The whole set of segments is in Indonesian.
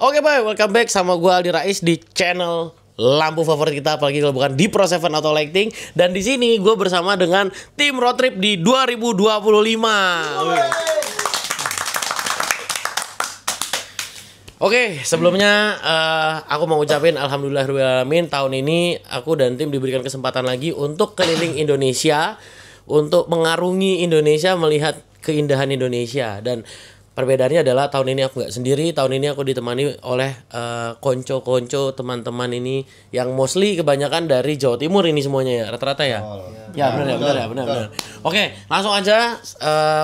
Oke bye, welcome back sama gue Aldi Rais di channel lampu favorit kita, apalagi kalau bukan di Pro 7 Auto Lighting. Dan di sini gue bersama dengan tim road trip di 2025. Oke, sebelumnya aku mau ucapin alhamdulillahirobbilalamin, tahun ini aku dan tim diberikan kesempatan lagi untuk keliling Indonesia, untuk mengarungi Indonesia, melihat keindahan Indonesia. Dan perbedaannya adalah tahun ini aku nggak sendiri, tahun ini aku ditemani oleh konco-konco teman-teman ini yang mostly kebanyakan dari Jawa Timur ini semuanya ya, rata-rata ya. Ya benar. Oke, langsung aja.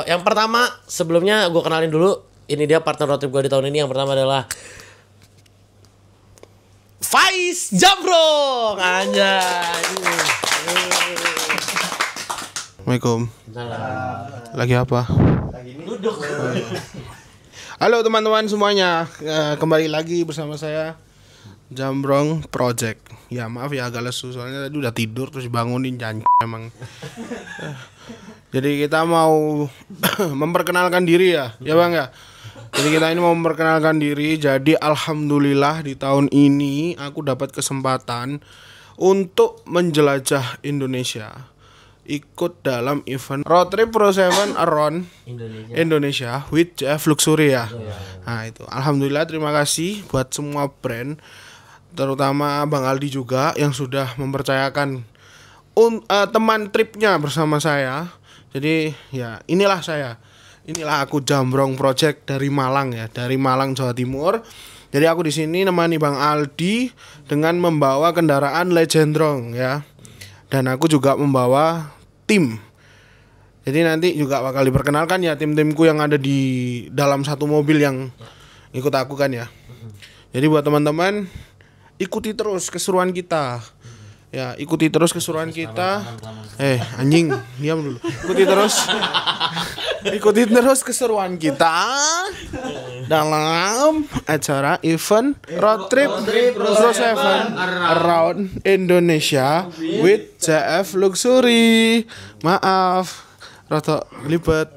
Yang pertama, sebelumnya gue kenalin dulu, ini dia partner road trip gue di tahun ini. Yang pertama adalah Faiz Jambrong. Anjay. Assalamualaikum. Lagi apa? Duduk. Halo teman-teman semuanya, kembali lagi bersama saya Jambrong Project. Ya maaf ya agak lesu soalnya tadi udah tidur terus bangunin emang. Jadi kita mau memperkenalkan diri ya bang ya. Jadi kita ini mau memperkenalkan diri. Jadi alhamdulillah di tahun ini aku dapat kesempatan untuk menjelajah Indonesia, ikut dalam event Road Trip Pro 7 Around Indonesia with JF Luxury ya. Nah itu alhamdulillah, terima kasih buat semua brand, terutama Bang Aldi juga yang sudah mempercayakan teman tripnya bersama saya. Jadi ya inilah aku Jambrong Project dari Malang ya, dari Malang Jawa Timur. Jadi aku di sini nemani Bang Aldi dengan membawa kendaraan Legendrong ya. Dan aku juga membawa tim. Jadi nanti juga bakal diperkenalkan ya tim-timku yang ada di dalam satu mobil yang ikut aku kan ya. Jadi buat teman-teman, ikuti terus keseruan kita. Ya, ikuti terus keseruan kita. Anjing, diam dulu. Ikuti terus keseruan kita dalam acara event Road Trip Pro 7 Around Indonesia with JF Luxury. Maaf, rada libet.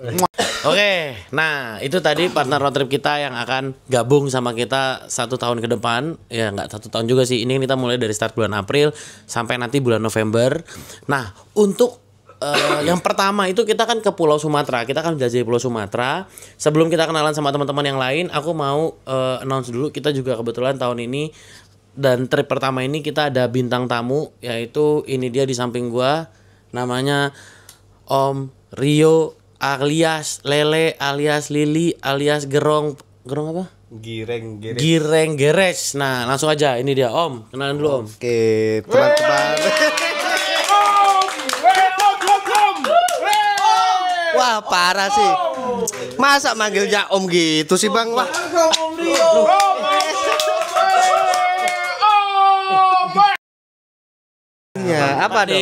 Oke, nah itu tadi partner road trip kita yang akan gabung sama kita 1 tahun ke depan. Ya nggak 1 tahun juga sih, ini kita mulai dari start bulan April sampai nanti bulan November. Nah untuk yang pertama itu kita kan ke Pulau Sumatera, kita kan menjelajahi Pulau Sumatera. Sebelum kita kenalan sama teman-teman yang lain, aku mau announce dulu, kita juga kebetulan tahun ini dan trip pertama ini kita ada bintang tamu, yaitu ini dia di samping gua, namanya Om Rio alias Lele alias Lili alias Gerong apa? Gireng Geres. Nah langsung aja, ini dia Om, kenalan dulu Om. Oke teman-teman. Wah parah sih, masa manggilnya Om gitu sih Bang? Wah. Ya apa dong?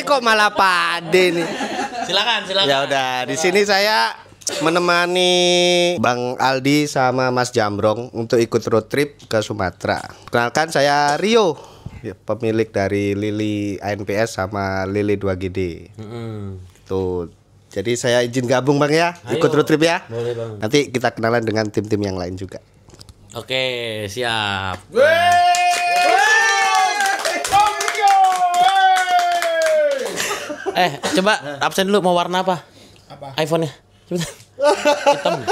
Kok malah Pade nih? Silakan. Ya udah, di sini saya menemani Bang Aldi sama Mas Jambrong untuk ikut road trip ke Sumatera. Kenalkan saya Rio, pemilik dari Lili ANPS sama Lili 2GD. Tuh. Jadi saya izin gabung Bang ya, ikut road trip ya. Boleh Bang. Nanti kita kenalan dengan tim-tim yang lain juga. Oke, siap. Coba absen dulu, mau warna apa? iPhone-nya. Hitam.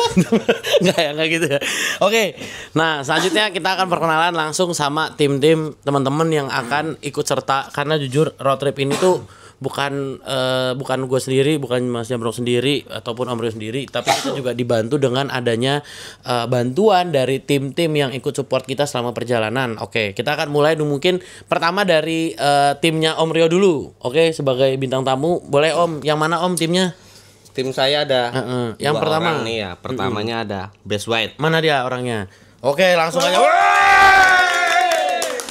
Enggak gitu ya. Oke. Nah, selanjutnya kita akan perkenalan langsung sama tim-tim teman-teman yang akan ikut serta, karena jujur road trip ini tuh bukan gue sendiri, bukan Mas Jambrong sendiri ataupun Om Rio sendiri, tapi kita juga dibantu dengan adanya bantuan dari tim-tim yang ikut support kita selama perjalanan. Oke, kita akan mulai mungkin pertama dari timnya Om Rio dulu. Oke, sebagai bintang tamu, boleh Om, yang mana Om timnya? Tim saya ada yang pertama nih ya. Pertamanya ada Best White. Mana dia orangnya? Oke, langsung aja.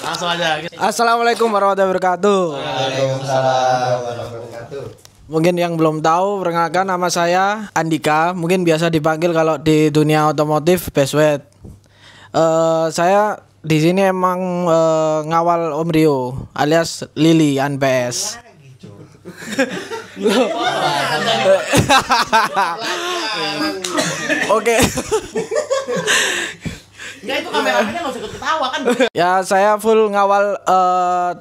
Langsung aja. Assalamualaikum warahmatullahi wabarakatuh. Waalaikumsalam warahmatullahi wabarakatuh. Mungkin yang belum tahu, perkenalkan nama saya Andika. Mungkin biasa dipanggil kalau di dunia otomotif Beswet. Saya di sini emang ngawal Om Rio alias Lili ANPS. Oke. Enggak, itu kameramennya enggak usah ikut ketawa kan. Ya saya full ngawal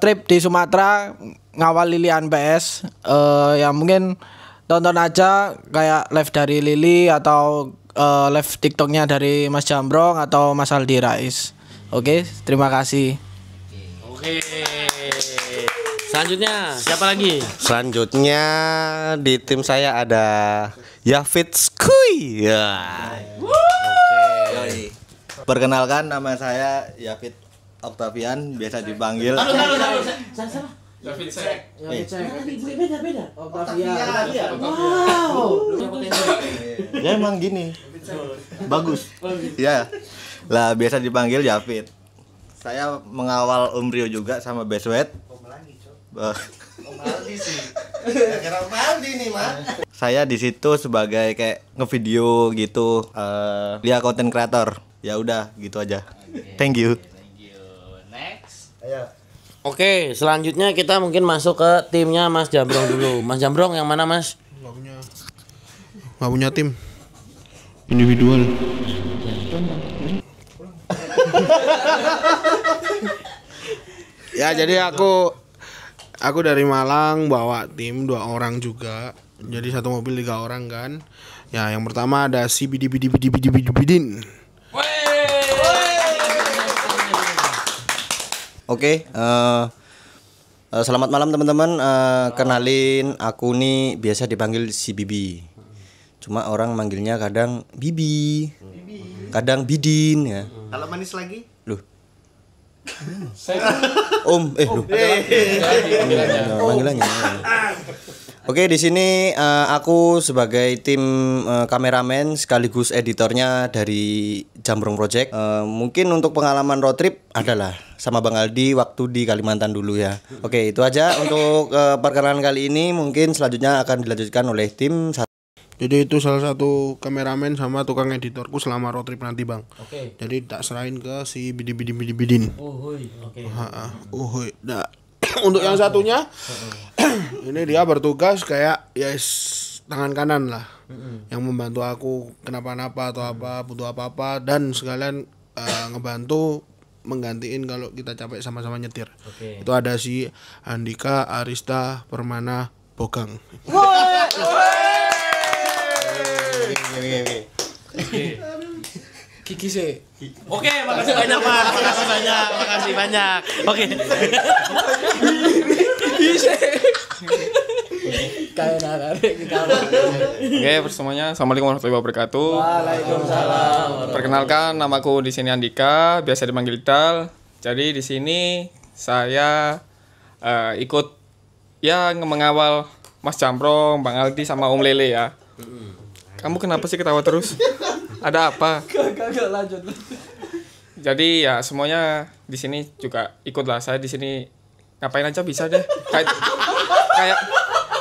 trip di Sumatera, ngawal Lilian PS. Ya mungkin tonton aja kayak live dari Lili atau live TikToknya dari Mas Jambrong atau Mas Aldi Rais. Oke, terima kasih. Oke. Selanjutnya siapa lagi? Selanjutnya di tim saya ada Yafit Skuy. Ya. Yoi. Perkenalkan, nama saya Yafit Octavian, biasa dipanggil. Taruh. Salah. Beda. Wow. Ya emang gini. Bagus. Ya. Lah biasa dipanggil Yafit. Saya mengawal Om Rio juga sama Beswet. Saya di situ sebagai kayak ngevideo gitu, dia konten kreator. Ya udah gitu aja. Thank you. Oke, selanjutnya kita mungkin masuk ke timnya Mas Jambrong dulu. Mas Jambrong yang mana, Mas? Nggak punya tim. Individual. Ya jadi aku dari Malang bawa tim 2 orang juga. Jadi satu mobil 3 orang kan. Ya yang pertama ada si Bidin. Oke, selamat malam teman-teman. Kenalin, aku nih biasa dipanggil si Bibi. Cuma orang manggilnya kadang Bibi, kadang Bidin ya. Kalau manis lagi? Loh. Loh. Panggilannya. Oke, di sini aku sebagai tim kameramen sekaligus editornya dari Jambrong Project. Mungkin untuk pengalaman road trip adalah sama Bang Aldi waktu di Kalimantan dulu ya. Oke, itu aja untuk perkenalan kali ini. Mungkin selanjutnya akan dilanjutkan oleh tim. Jadi itu salah satu kameramen sama tukang editorku selama road trip nanti, Bang. Oke. Jadi tak serahin ke si Bidin. Uhuy. Oke. Uhuy. Nah, untuk yang satunya ini dia bertugas kayak tangan kanan lah. Yang membantu aku kenapa-napa atau apa, butuh apa-apa dan sekalian ngebantu menggantiin kalau kita capek sama-sama nyetir. Oke. Itu ada si Andika, Arista, Permana, Bogang. Kiki sih. Oke, makasih banyak, Mas. Makasih banyak. Oke. Kayak narik kita. Oke, semuanya. Assalamualaikum warahmatullahi wabarakatuh. Waalaikumsalam. Perkenalkan, namaku di sini Andika, biasa dipanggil Dal. Jadi di sini saya ikut ya mengawal Mas Jambrong, Bang Aldi sama Om Lele ya. Kamu kenapa sih ketawa terus? Ada apa? Gak lanjut. Jadi ya semuanya di sini juga ikutlah. Saya di sini ngapain aja bisa deh.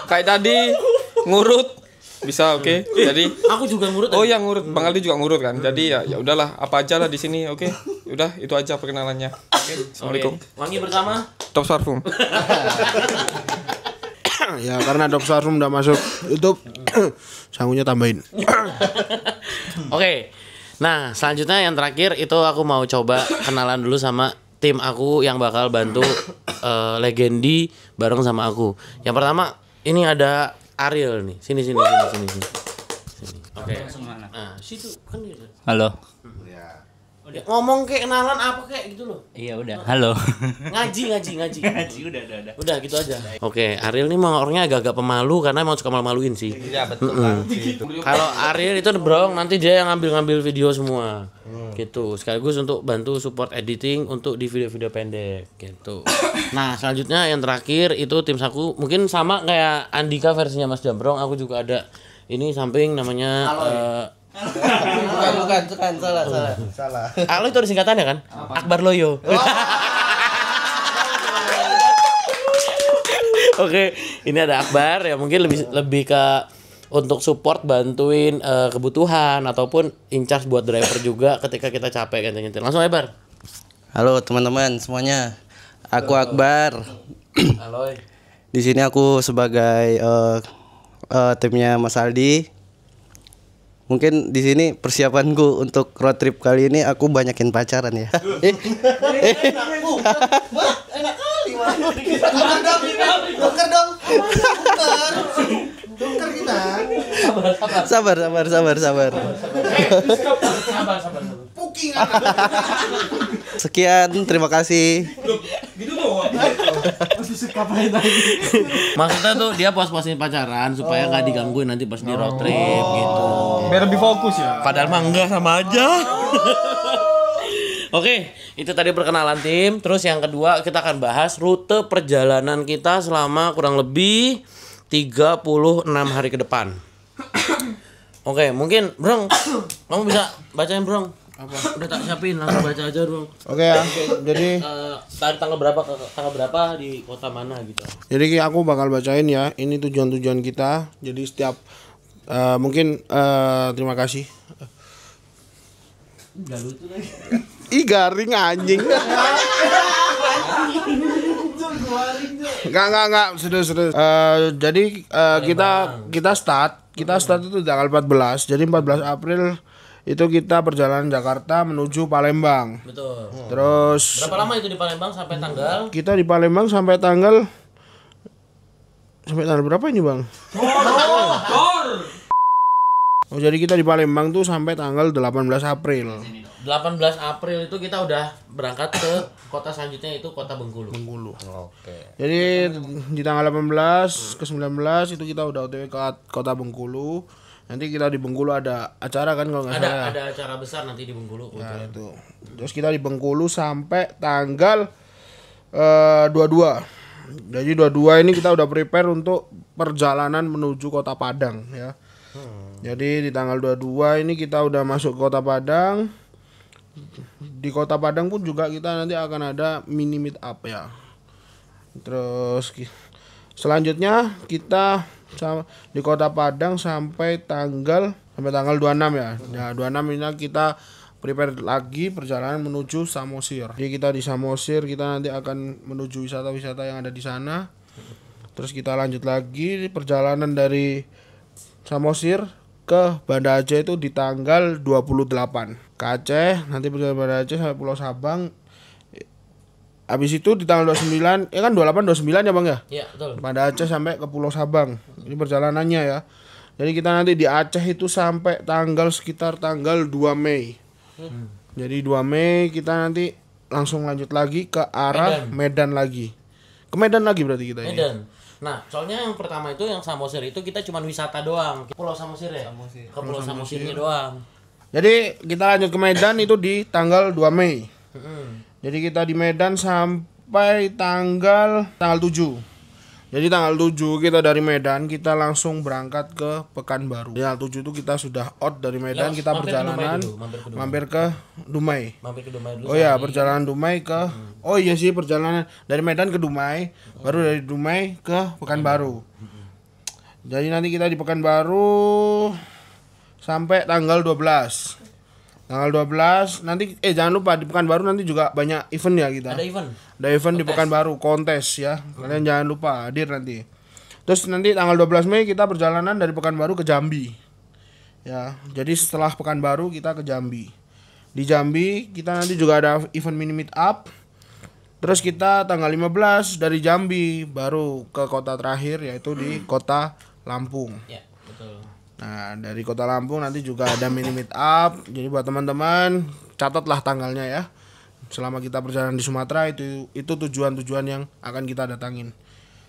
Kayak tadi ngurut bisa, oke. Jadi Aku juga ngurut. oh yang ngurut, Bang Aldi juga ngurut kan. Jadi ya udahlah, apa aja lah di sini, oke. Udah itu aja perkenalannya. Oke. Assalamualaikum. Wangi bersama. Top Parfum. Ya karena Dop Sarfum udah masuk YouTube, sangunya tambahin. Oke. Nah, selanjutnya yang terakhir itu aku mau coba kenalan dulu sama tim aku yang bakal bantu Legendi bareng sama aku. Yang pertama ini ada Ariel nih. Sini. Oke. Nah, situ kan dia. Halo. Ya, ngomong kayak kenalan apa kayak gitu loh. Iya udah. Halo. Ngaji. Ngaji udah. Udah gitu aja. Oke, Ariel nih emang orangnya agak-agak pemalu karena emang suka malu-maluin sih. Iya betul. Kalau Ariel itu bro, nanti dia yang ngambil video semua. Gitu. Sekaligus untuk bantu support editing untuk di video-video pendek gitu. Nah, selanjutnya yang terakhir itu tim aku mungkin sama kayak Andika versinya Mas Jambrong, aku juga ada ini samping namanya Bukan, salah. Alo itu ada singkatannya kan? Akbar Loyo. Oke, ini ada Akbar ya mungkin lebih ke untuk support bantuin kebutuhan ataupun in charge buat driver juga ketika kita capek kan nyetir. Langsung Akbar. Halo teman-teman semuanya. Aku Akbar. Halo. Di sini aku sebagai timnya Mas Aldi. Mungkin di sini persiapanku untuk road trip kali ini aku banyakin pacaran ya. Sabar. Sekian, terima kasih. Maksudnya tuh dia puas-puasin pacaran supaya nggak digangguin nanti pas di road trip gitu. Biar lebih fokus ya. Padahal mah enggak, sama aja. Oke, itu tadi perkenalan tim. Terus yang kedua kita akan bahas rute perjalanan kita selama kurang lebih 36 hari ke depan. Oke, mungkin Brong, kamu bisa bacain Brong. Apa? Udah tak siapin, langsung baca aja Brong. Oke ya. Jadi Tanggal berapa di kota mana gitu. Jadi aku bakal bacain ya. Ini tujuan-tujuan kita. Jadi setiap terima kasih. Enggak lucu lagi. Ih garing anjing. Enggak. Serius. Jadi kita start itu tanggal 14. Jadi 14 April itu kita perjalanan Jakarta menuju Palembang. Betul. Terus Berapa lama itu di Palembang sampai tanggal? kita di Palembang sampai tanggal berapa ini, Bang? Oh, jadi kita di Palembang tuh sampai tanggal 18 April. 18 April itu kita udah berangkat ke kota selanjutnya, itu kota Bengkulu. Oke. Jadi di tanggal 18 ke 19 itu kita udah OTW ke kota Bengkulu. Nanti kita di Bengkulu ada acara kan kalau nggak salah. Ada acara besar nanti di Bengkulu. Nah, itu. Terus kita di Bengkulu sampai tanggal 22. Jadi 22 ini kita udah prepare untuk perjalanan menuju Kota Padang ya. Jadi di tanggal 22 ini kita udah masuk ke Kota Padang. Di Kota Padang pun juga kita nanti akan ada mini meet up ya. Terus selanjutnya kita di Kota Padang sampai tanggal 26 ya. Ya 26 ini kita prepare lagi perjalanan menuju Samosir. Jadi kita di Samosir kita nanti akan menuju wisata-wisata yang ada di sana. Terus kita lanjut lagi perjalanan dari Samosir ke Banda Aceh itu di tanggal 28. Ke Aceh, nanti perjalanan Banda Aceh sampai Pulau Sabang. Habis itu di tanggal 29, kan 28 29 ya Bang ya? Iya, betul. Banda Aceh sampai ke Pulau Sabang. Ini perjalanannya ya. Jadi kita nanti di Aceh itu sampai sekitar tanggal 2 Mei. Jadi 2 Mei kita nanti langsung lanjut lagi ke arah Medan lagi. Ke Medan lagi berarti kita ini. Medan. Nah, soalnya yang pertama itu yang Samosir itu kita cuma wisata doang. Pulau Samosir ya? Ke Pulau Samosirnya doang. Jadi kita lanjut ke Medan itu di tanggal 2 Mei. Jadi kita di Medan sampai tanggal 7. Jadi tanggal 7 kita dari Medan kita langsung berangkat ke Pekanbaru. Di tanggal 7 itu kita sudah out dari Medan, kita perjalanan mampir ke Dumai. Mampir ke Dumai dulu. Oh ya, perjalanan Dumai ke Oh iya sih, perjalanan dari Medan ke Dumai, baru dari Dumai ke Pekanbaru. Jadi nanti kita di Pekanbaru sampai tanggal 12. Tanggal 12 nanti jangan lupa di Pekanbaru nanti juga banyak event ya kita. Ada event di Pekanbaru, kontes ya. Kalian jangan lupa hadir nanti. Terus nanti tanggal 12 Mei kita perjalanan dari Pekanbaru ke Jambi. Ya, jadi setelah Pekanbaru kita ke Jambi. Di Jambi kita nanti juga ada event mini meet up. Terus kita tanggal 15 dari Jambi baru ke kota terakhir yaitu di Kota Lampung. Ya, betul. Nah, dari Kota Lampung nanti juga ada mini meet up. Jadi buat teman-teman catatlah tanggalnya ya. Selama kita perjalanan di Sumatera itu tujuan-tujuan yang akan kita datangin.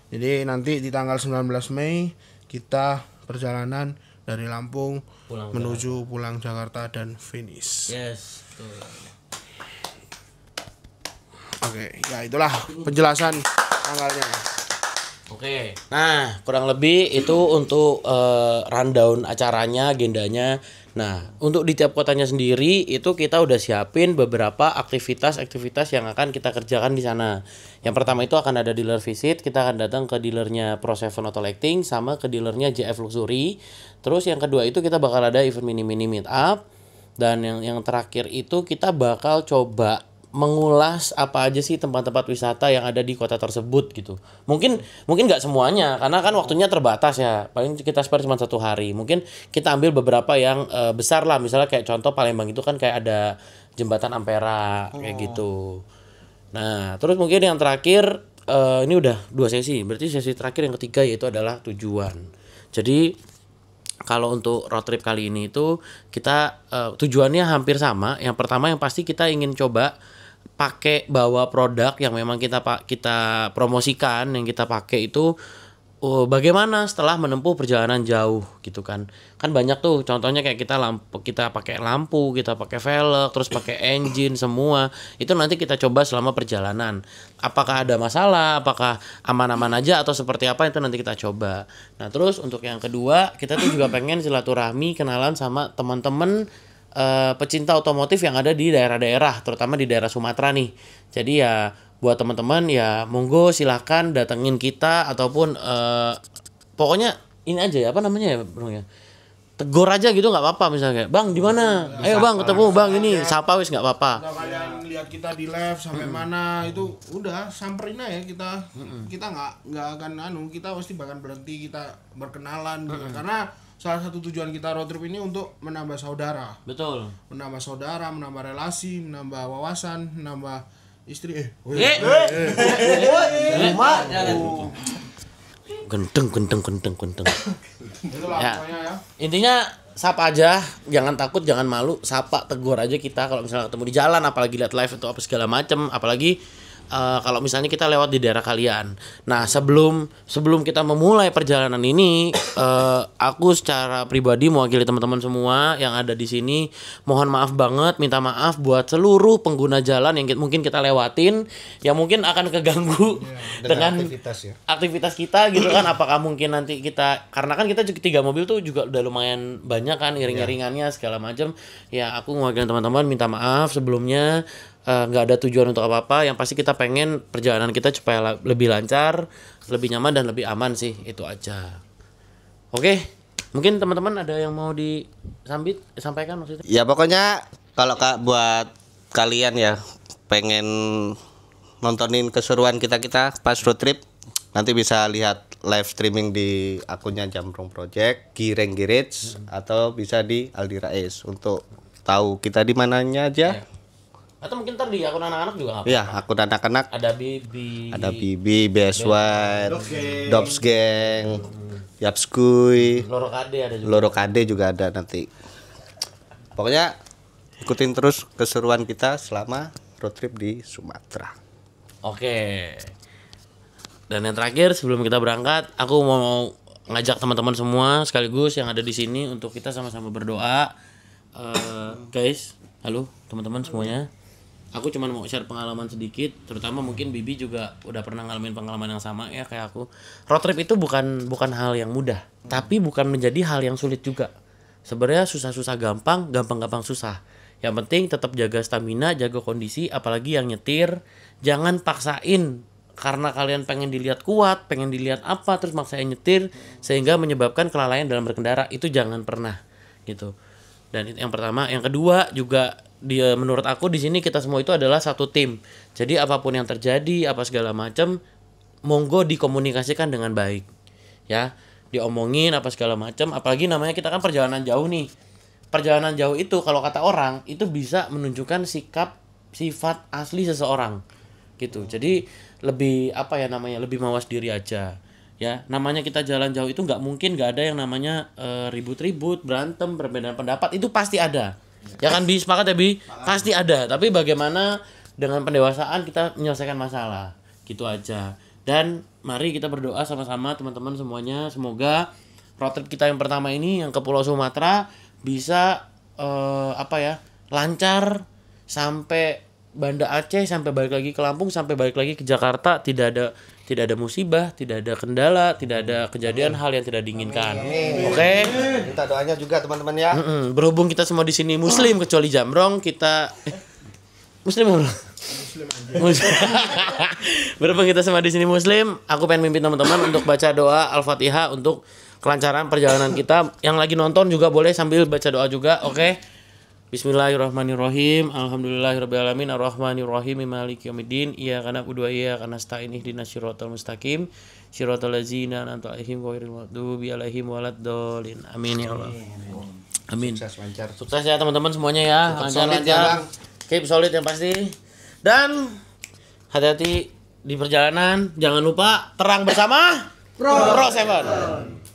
Jadi nanti di tanggal 19 Mei kita perjalanan dari Lampung menuju pulang Jakarta dan finish. Yes, betul. Oke, ya itulah penjelasan tanggalnya. Oke, nah kurang lebih itu untuk rundown acaranya, agendanya. Nah, untuk di tiap kotanya sendiri itu kita udah siapin beberapa aktivitas-aktivitas yang akan kita kerjakan di sana. Yang pertama itu akan ada dealer visit, kita akan datang ke dealernya Pro Seven Auto Lighting sama ke dealernya JF Luxury. Terus yang kedua itu kita bakal ada event mini meet up, dan yang terakhir itu kita bakal coba mengulas apa aja sih tempat-tempat wisata yang ada di kota tersebut gitu. Mungkin nggak semuanya karena kan waktunya terbatas ya. Paling kita spare cuma 1 hari. Mungkin kita ambil beberapa yang besar lah. Misalnya kayak contoh Palembang itu kan kayak ada jembatan Ampera kayak gitu. Nah, terus mungkin yang terakhir ini udah 2 sesi. Berarti sesi terakhir yang ketiga yaitu adalah tujuan. Jadi kalau untuk road trip kali ini itu kita tujuannya hampir sama. Yang pertama yang pasti kita ingin coba pakai bawa produk yang memang kita promosikan, yang kita pakai itu bagaimana setelah menempuh perjalanan jauh gitu kan. Kan banyak tuh contohnya kayak kita pakai lampu, kita pakai velg, terus pakai engine semua. Itu nanti kita coba selama perjalanan. Apakah ada masalah, apakah aman-aman aja atau seperti apa itu nanti kita coba. Nah, terus untuk yang kedua, kita tuh juga pengen silaturahmi, kenalan sama teman-teman pecinta otomotif yang ada di daerah-daerah, terutama di daerah Sumatera nih. Jadi ya buat teman-teman ya monggo silakan datengin kita ataupun pokoknya ini aja ya apa namanya ya bro ya, tegur aja gitu nggak apa-apa misalnya kayak bang di mana, ayo bang ketemu bang ini sapa wis nggak apa-apa. Kalau kalian lihat kita di live sampai mana itu udah samperin aja kita nggak akan kita pasti bahkan berhenti kita berkenalan gitu. Karena salah satu tujuan kita road trip ini untuk menambah saudara. Betul. Menambah saudara, menambah relasi, menambah wawasan, menambah istri. Genteng. Itulah Ya. pokoknya ya. Intinya sapa aja, jangan takut, jangan malu, sapa tegur aja kita kalau misalnya ketemu di jalan, apalagi lihat live atau apa segala macam, apalagi kalau misalnya kita lewat di daerah kalian. Nah, sebelum kita memulai perjalanan ini, aku secara pribadi mewakili teman-teman semua yang ada di sini, mohon maaf banget, minta maaf buat seluruh pengguna jalan yang mungkin kita lewatin, yang mungkin akan keganggu dengan aktivitas kita gitu kan. Apakah mungkin nanti kita, karena kan kita 3 mobil tuh juga udah lumayan banyak kan iring-iringannya segala macam. Ya, aku mewakili teman-teman minta maaf sebelumnya. Nggak ada tujuan untuk apa-apa, yang pasti kita pengen perjalanan kita supaya lebih lancar, lebih nyaman dan lebih aman sih, itu aja. Oke, mungkin teman-teman ada yang mau disampaikan maksudnya? Ya pokoknya kalau buat kalian ya pengen nontonin keseruan kita pas road trip, nanti bisa lihat live streaming di akunnya Jambrong Project, Gireng Garage, atau bisa di Aldi Rais untuk tahu kita di mananya aja. Atau mungkin ntar di akun anak-anak juga nggak apa-apa. Iya, akun anak-anak. Ada Bibi, Best White, Dobbs Gang, Yapskuy, Loro KD juga ada nanti. Pokoknya ikutin terus keseruan kita selama road trip di Sumatera. Oke. Dan yang terakhir sebelum kita berangkat, aku mau ngajak teman-teman semua sekaligus yang ada di sini untuk kita sama-sama berdoa. Guys, halo teman-teman semuanya. Aku cuma mau share pengalaman sedikit, terutama mungkin Bibi juga udah pernah ngalamin pengalaman yang sama ya kayak aku. Road trip itu bukan hal yang mudah, tapi bukan menjadi hal yang sulit juga. Sebenarnya susah-susah gampang susah. Yang penting tetap jaga stamina, jaga kondisi, apalagi yang nyetir jangan paksain karena kalian pengen dilihat kuat, pengen dilihat apa terus maksain nyetir sehingga menyebabkan kelalaian dalam berkendara, itu jangan pernah gitu. Dan itu yang pertama, yang kedua juga menurut aku di sini kita semua itu adalah satu tim. Jadi apapun yang terjadi, apa segala macam, monggo dikomunikasikan dengan baik. Ya, diomongin apa segala macam, apalagi namanya kita kan perjalanan jauh nih. Perjalanan jauh itu kalau kata orang itu bisa menunjukkan sifat asli seseorang. Gitu. Jadi lebih lebih mawas diri aja. Ya, namanya kita jalan jauh itu nggak mungkin nggak ada yang namanya ribut-ribut, berantem, perbedaan pendapat, itu pasti ada. Ya kan Bi, sepakat ya Bi? Pasti ada. Tapi bagaimana dengan pendewasaan kita menyelesaikan masalah, gitu aja. Dan mari kita berdoa sama-sama teman-teman semuanya, semoga road trip kita yang pertama ini yang ke Pulau Sumatera bisa lancar sampai Banda Aceh, sampai balik lagi ke Lampung, sampai balik lagi ke Jakarta, tidak ada musibah, tidak ada kendala, tidak ada kejadian hal yang tidak diinginkan. Oke. Minta doanya juga teman-teman ya. Berhubung kita semua di sini muslim kecuali Jambrong, kita muslim apa? Muslim. Berhubung kita semua di sini muslim, aku pengen mimpin teman-teman untuk baca doa Al-Fatihah untuk kelancaran perjalanan kita. Yang lagi nonton juga boleh sambil baca doa juga, oke? Bismillahirrahmanirrahim. Alhamdulillahirabbil alamin arrahmanirrahim maliki yaumiddin. Iyyaka na'budu wa iyyaka nasta'in ihdinas siratal mustaqim. Siratal ladzina an'amta 'alaihim ghairil maghdubi alaihim waladdallin. Amin ya Allah. Amin. Sukses ya teman-teman semuanya ya. Lancar-lancar. Keep solid yang pasti. Dan hati-hati di perjalanan. Jangan lupa terang bersama Pro 7.